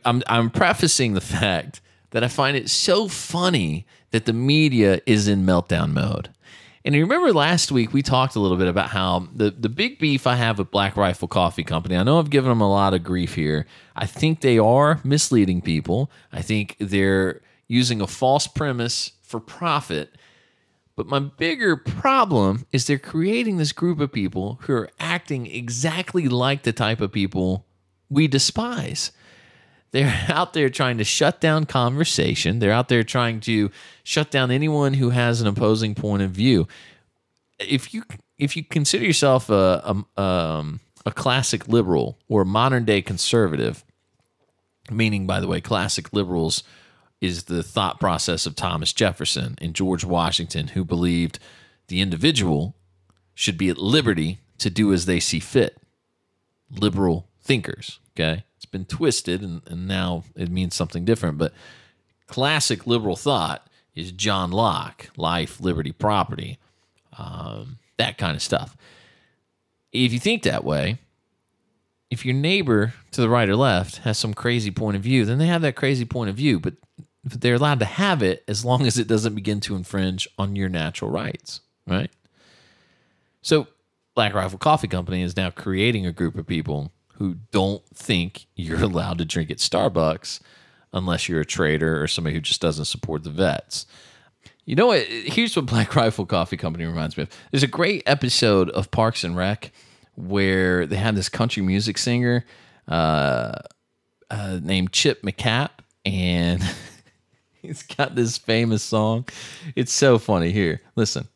I'm prefacing the fact that I find it so funny that the media is in meltdown mode. And you remember last week we talked a little bit about how the big beef I have with Black Rifle Coffee Company, I know I've given them a lot of grief here. I think they are misleading people. I think they're using a false premise for profit. But my bigger problem is they're creating this group of people who are acting exactly like the type of people we despise. They're out there trying to shut down conversation. They're out there trying to shut down anyone who has an opposing point of view. If you consider yourself a classic liberal or a modern day conservative, meaning, by the way, classic liberals is the thought process of Thomas Jefferson and George Washington, who believed the individual should be at liberty to do as they see fit. Liberal thinkers, okay? It's been twisted, and now it means something different. But classic liberal thought is John Locke, life, liberty, property, that kind of stuff. If you think that way, if your neighbor to the right or left has some crazy point of view, then they have that crazy point of view, but they're allowed to have it as long as it doesn't begin to infringe on your natural rights, right? So Black Rifle Coffee Company is now creating a group of people who don't think you're allowed to drink at Starbucks unless you're a trader or somebody who just doesn't support the vets. You know what? Here's what Black Rifle Coffee Company reminds me of. There's a great episode of Parks and Rec where they had this country music singer named Chip McCap, and he's got this famous song. It's so funny. Here, listen.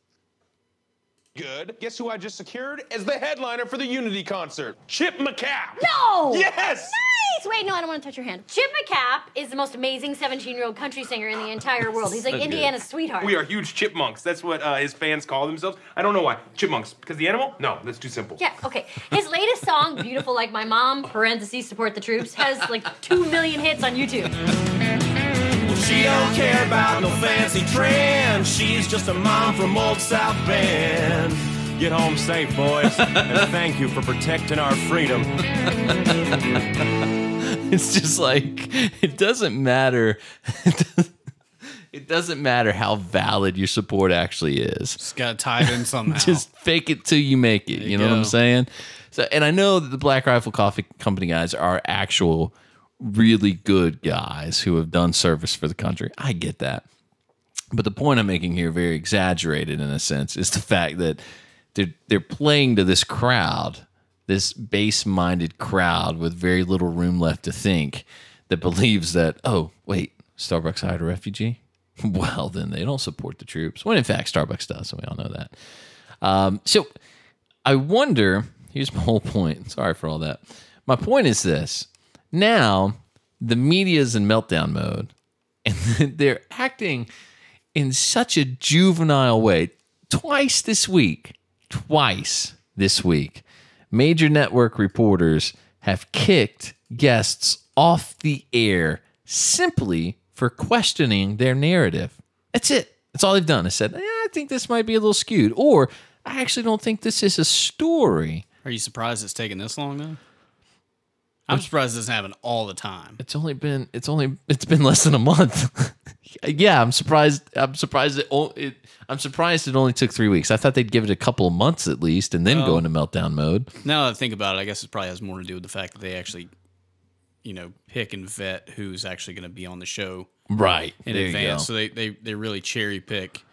Good. Guess who I just secured as the headliner for the Unity concert? Chip McCap. No! Yes! Nice! Wait, no, I don't want to touch your hand. Chip McCap is the most amazing 17-year-old country singer in the entire world. He's like Indiana's sweetheart. We are huge chipmunks. That's what his fans call themselves. I don't know why. Chipmunks. Because the animal? No, that's too simple. Yeah, okay. His latest song, Beautiful Like My Mom, parentheses, support the troops, has like 2 million hits on YouTube. She don't care about no fancy trend. She's just a mom from old South Bend. Get home safe, boys, and thank you for protecting our freedom. It's just like, it doesn't matter. It doesn't matter how valid your support actually is. Just got to tie it in somehow. Just fake it till you make it. You know what I'm saying? So, and I know that the Black Rifle Coffee Company guys are actual really good guys who have done service for the country. I get that. But the point I'm making here, very exaggerated in a sense, is the fact that they're playing to this crowd, this base-minded crowd with very little room left to think, that believes that, oh, wait, Starbucks hired a refugee? Well, then they don't support the troops. When in fact, Starbucks does, and we all know that. So I wonder, here's my whole point. Sorry for all that. My point is this. Now, the media is in meltdown mode, and they're acting in such a juvenile way. Twice this week, major network reporters have kicked guests off the air simply for questioning their narrative. That's it. That's all they've done. They said, I think this might be a little skewed, or I actually don't think this is a story. Are you surprised it's taken this long, though? I'm surprised it doesn't happen all the time. It's been less than a month. Yeah, I'm surprised it only took 3 weeks. I thought they'd give it a couple of months at least and then go into meltdown mode. Now that I think about it, I guess it probably has more to do with the fact that they actually, pick and vet who's actually going to be on the show right in advance. So they really cherry pick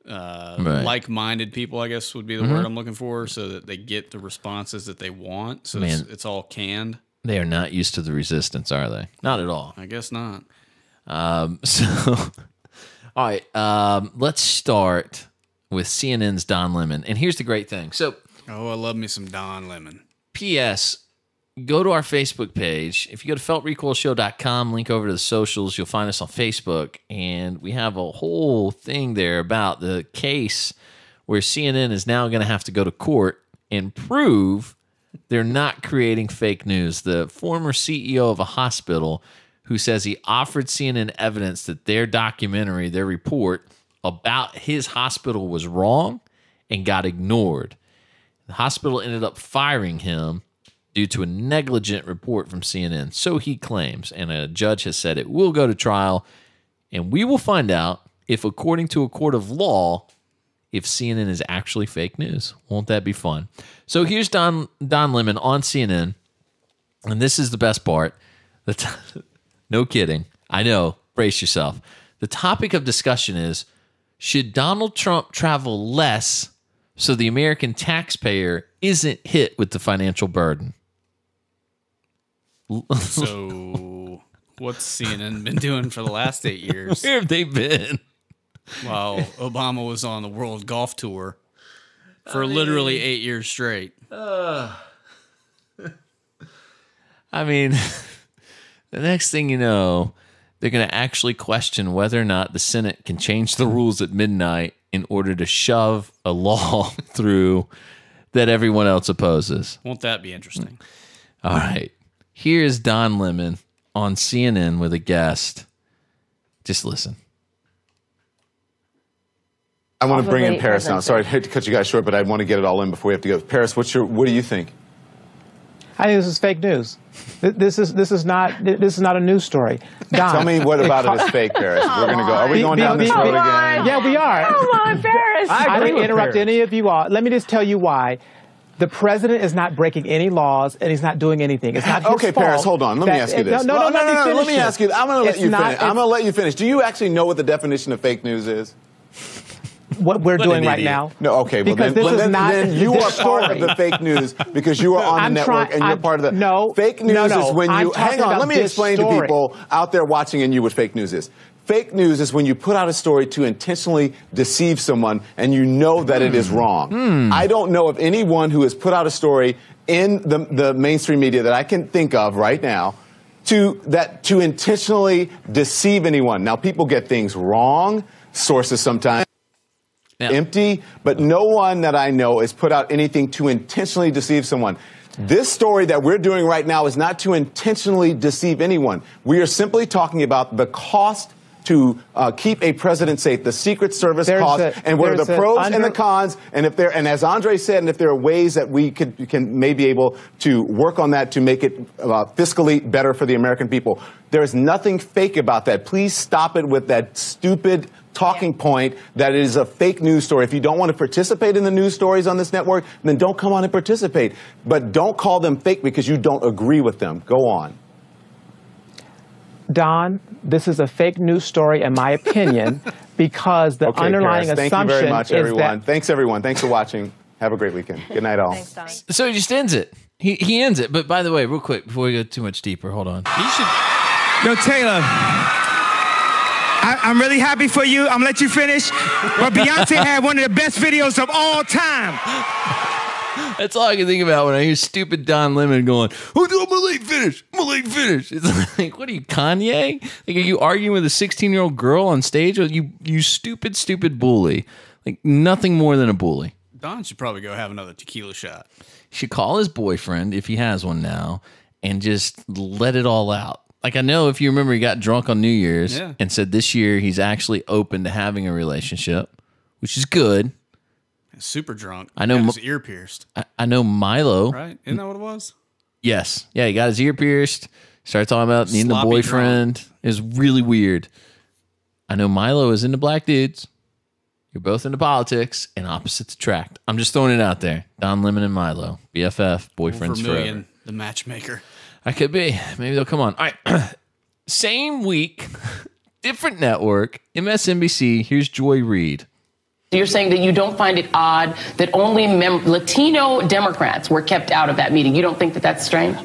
like-minded people, I guess would be the word I'm looking for, so that they get the responses that they want. So it's all canned. They are not used to the resistance, are they? Not at all. I guess not. All right, let's start with CNN's Don Lemon. And here's the great thing. So, I love me some Don Lemon. P.S., go to our Facebook page. If you go to feltrecoilshow.com, link over to the socials, you'll find us on Facebook. And we have a whole thing there about the case where CNN is now going to have to go to court and prove they're not creating fake news. The former CEO of a hospital who says he offered CNN evidence that their documentary, their report about his hospital was wrong and got ignored. The hospital ended up firing him due to a negligent report from CNN. So he claims, and a judge has said it will go to trial, and we will find out if, according to a court of law, if CNN is actually fake news. Won't that be fun? So here's Don Lemon on CNN, and this is the best part. No kidding. I know. Brace yourself. The topic of discussion is, should Donald Trump travel less so the American taxpayer isn't hit with the financial burden? So what's CNN been doing for the last 8 years? Where have they been? While Obama was on the world golf tour for literally 8 years straight. I mean, the next thing you know, they're going to actually question whether or not the Senate can change the rules at midnight in order to shove a law through that everyone else opposes. Won't that be interesting? All right. Here's Don Lemon on CNN with a guest. Just listen. I want to bring in Paris now. Sorry, I hate to cut you guys short, but I want to get it all in before we have to go. Paris, what do you think? I think this is fake news. This is not a news story. Don, tell me what about it is fake, Paris. We're going to go. Are we going down this road again? Yeah, we are. Come on, Paris. I didn't interrupt any of you all. Let me just tell you why. The president is not breaking any laws, and he's not doing anything. It's not his fault. Okay, Paris, hold on. Let me ask you this. No. Let me ask you. I'm going to let you finish. Do you actually know what the definition of fake news is? What we're doing right now. No, okay. Well, then you are part of the fake news because you are on the network and you're part of the... Fake news is when you... Hang on, let me explain to people out there watching and you what fake news is. Fake news is when you put out a story to intentionally deceive someone and you know that it is wrong. I don't know of anyone who has put out a story in the mainstream media that I can think of right now to intentionally deceive anyone. Now, people get things wrong, sources sometimes. Empty, but no one that I know has put out anything to intentionally deceive someone. This story that we're doing right now is not to intentionally deceive anyone. We are simply talking about the cost to keep a president safe, the Secret Service cost, and what are the pros and the cons, and as Andre said, and if there are ways that we can maybe able to work on that to make it fiscally better for the American people. There is nothing fake about that. Please stop it with that stupid talking point that it is a fake news story. If you don't want to participate in the news stories on this network, then don't come on and participate. But don't call them fake because you don't agree with them. Go on. Don, this is a fake news story, in my opinion, because the underlying Paris, assumption thank you very much, everyone. That... Thanks, everyone. Thanks for watching. Have a great weekend. Good night, all. Thanks, Don. So he just ends it. He ends it. But by the way, real quick, before we go too much deeper, hold on. You should... Yo, Taylor, I'm really happy for you. I'm going to let you finish. But Beyonce had one of the best videos of all time. That's all I can think about when I hear stupid Don Lemon going, "Oh, I'm a late finish. I'm a late finish." It's like, what are you, Kanye? Like, are you arguing with a 16-year-old girl on stage? You stupid bully. Like, nothing more than a bully. Don should probably go have another tequila shot. He should call his boyfriend, if he has one now, and just let it all out. Like, I know, if you remember, he got drunk on New Year's and said this year he's actually open to having a relationship, which is good. Super drunk. I know. Got his ear pierced. I know Milo. Right? Isn't that what it was? Yes. Yeah, he got his ear pierced. Started talking about needing a boyfriend. Drunk. It was really weird. I know Milo is into black dudes. You're both into politics, and opposites attract. I'm just throwing it out there. Don Lemon and Milo. BFF, boyfriends forever. The matchmaker. I could be. Maybe they'll come on. All right. Same week, different network, MSNBC. Here's Joy Reid. You're saying that you don't find it odd that only Latino Democrats were kept out of that meeting. You don't think that that's strange?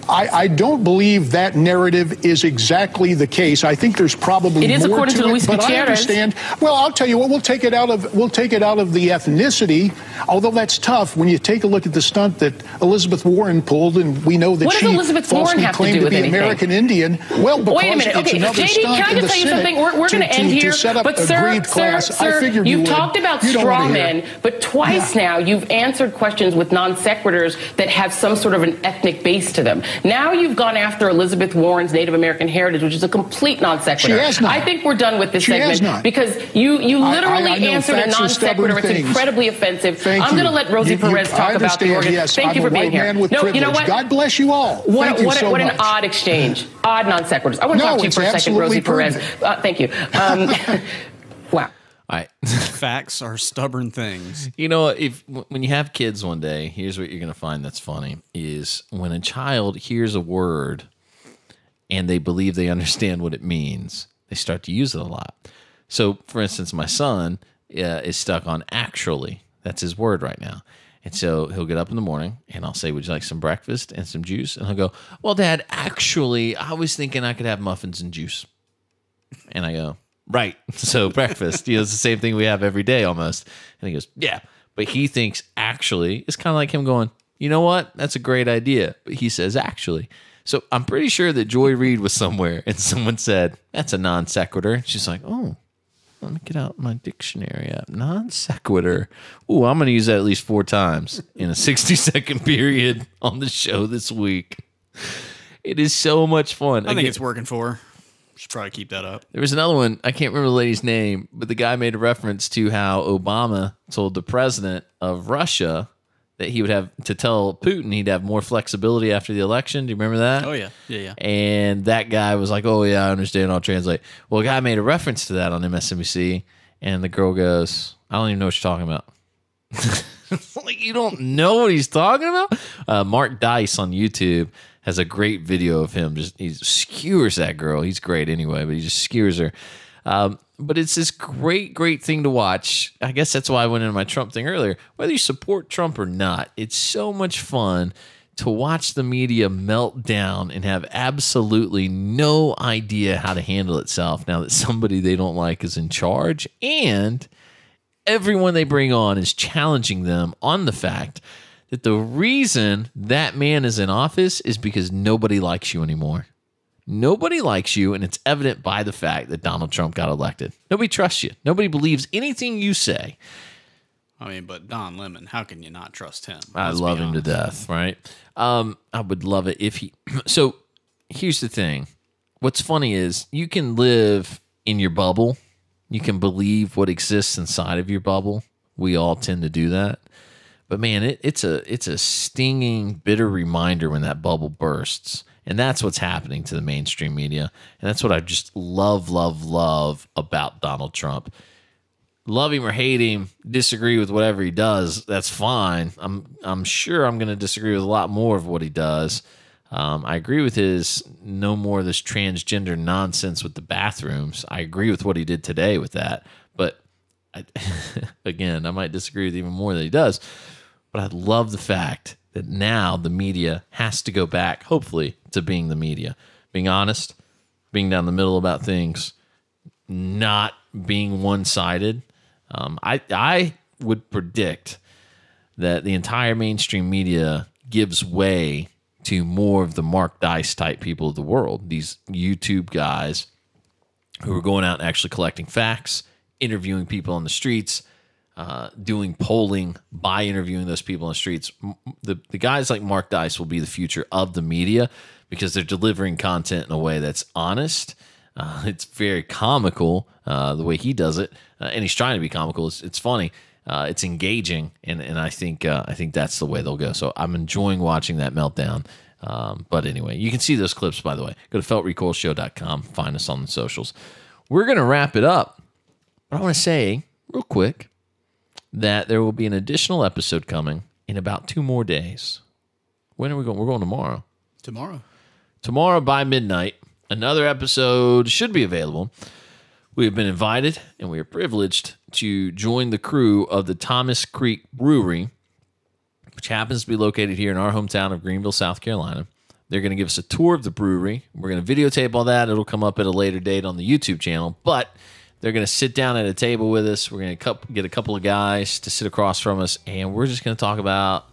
I don't believe that narrative is exactly the case. I think there's probably more according to Luis but Gutierrez. I understand. Well, I'll tell you what. We'll take it out of the ethnicity. Although that's tough when you take a look at the stunt that Elizabeth Warren pulled, and we know that she falsely claimed to be American Indian. Well, because wait a minute. it's Okay, another JD, stunt can I in the just tell you something? Senate We're going to end here. set up but a sir, greed class. I figured you've you talked about straw men, but twice now you've answered questions with non sequiturs that have some sort of an ethnic base to them. Now you've gone after Elizabeth Warren's Native American heritage, which is a complete non sequitur. She has not. I think we're done with this segment because you literally answered a non sequitur. It's incredibly offensive. I'm going to let Rosie Perez talk about the organ. Yes, Thank you for being here. No, you know what? God bless you all. What an odd exchange. Odd non sequiturs. I want to talk to you for a second, Rosie Perez. Thank you. Wow. All right. Facts are stubborn things. You know, when you have kids one day, here's what you're going to find that's funny is when a child hears a word and they believe they understand what it means, they start to use it a lot. So, for instance, my son is stuck on actually. That's his word right now. And so he'll get up in the morning and I'll say, "Would you like some breakfast and some juice?" And he'll go, "Well, Dad, actually, I was thinking I could have muffins and juice." And I go, "Right. So breakfast, it's the same thing we have every day almost." And he goes, "Yeah." But he thinks actually is kind of like him going, "You know what? That's a great idea." But he says actually. So I'm pretty sure that Joy Reid was somewhere and someone said, "That's a non sequitur." She's like, "Oh, let me get out my dictionary app. Non sequitur. Ooh, I'm going to use that at least 4 times in a 60-second period on the show this week." It is so much fun. I think it's working for her. Should probably keep that up. There was another one. I can't remember the lady's name, but the guy made a reference to how Obama told the president of Russia that he would have to tell Putin he'd have more flexibility after the election. Do you remember that? Oh, yeah. Yeah. And that guy was like, "Oh, yeah, I understand. I'll translate." Well, a guy made a reference to that on MSNBC, and the girl goes, "I don't even know what you're talking about." Like, you don't know what he's talking about? Mark Dice on YouTube has a great video of him. He skewers that girl. He's great anyway, but he just skewers her. But it's this great thing to watch. I guess that's why I went into my Trump thing earlier. Whether you support Trump or not, it's so much fun to watch the media melt down and have absolutely no idea how to handle itself now that somebody they don't like is in charge, and everyone they bring on is challenging them on the fact that the reason that man is in office is because nobody likes you anymore. Nobody likes you, and it's evident by the fact that Donald Trump got elected. Nobody trusts you. Nobody believes anything you say. I mean, but Don Lemon, how can you not trust him? I love him to death, right? I would love it if he... So here's the thing. What's funny is you can live in your bubble. You can believe what exists inside of your bubble. We all tend to do that. But man, it's a stinging, bitter reminder when that bubble bursts. And that's what's happening to the mainstream media. And that's what I just love about Donald Trump. Love him or hate him, disagree with whatever he does, that's fine. I'm sure I'm going to disagree with a lot more of what he does. I agree with his no more of this transgender nonsense with the bathrooms. I agree with what he did today with that. But again, I might disagree with even more than he does. But I love the fact that now the media has to go back, hopefully, to being the media. Being honest, being down the middle about things, not being one-sided. I would predict that the entire mainstream media gives way to more of the Mark Dice type people of the world. These YouTube guys who are going out and actually collecting facts, interviewing people on the streets, doing polling by interviewing those people on the streets. The guys like Mark Dice will be the future of the media because they're delivering content in a way that's honest. It's very comical the way he does it, and he's trying to be comical. It's funny. It's engaging, and I think that's the way they'll go. So I'm enjoying watching that meltdown. But anyway, you can see those clips, by the way. Go to feltrecoilshow.com. Find us on the socials. We're going to wrap it up. But I want to say real quick that there will be an additional episode coming in about 2 more days. When are we going? We're going tomorrow. Tomorrow by midnight, another episode should be available. We have been invited, and we are privileged to join the crew of the Thomas Creek Brewery, which happens to be located here in our hometown of Greenville, South Carolina. They're going to give us a tour of the brewery. We're going to videotape all that. It'll come up at a later date on the YouTube channel, but they're going to sit down at a table with us. We're going to get a couple of guys to sit across from us, and we're just going to talk about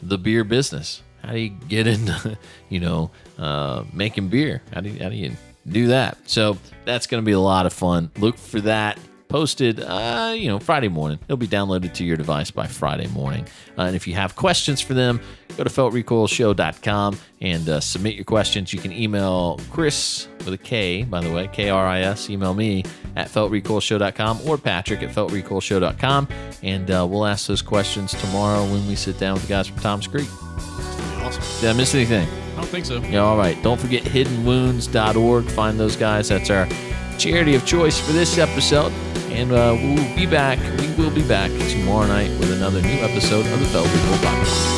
the beer business. How do you get into, making beer? How do you do that? So that's going to be a lot of fun. Look for that posted, Friday morning. It'll be downloaded to your device by Friday morning. And if you have questions for them, go to feltrecoilshow.com and submit your questions. You can email Kris with a K, by the way, Kris. Email me at feltrecoilshow.com or Patrick at feltrecoilshow.com. And we'll ask those questions tomorrow when we sit down with the guys from Thomas Creek. Awesome. Did I miss anything? I don't think so. Yeah, all right. Don't forget hiddenwounds.org. Find those guys. That's our charity of choice for this episode. And we will be back tomorrow night with another new episode of the Felt Recoil Podcast.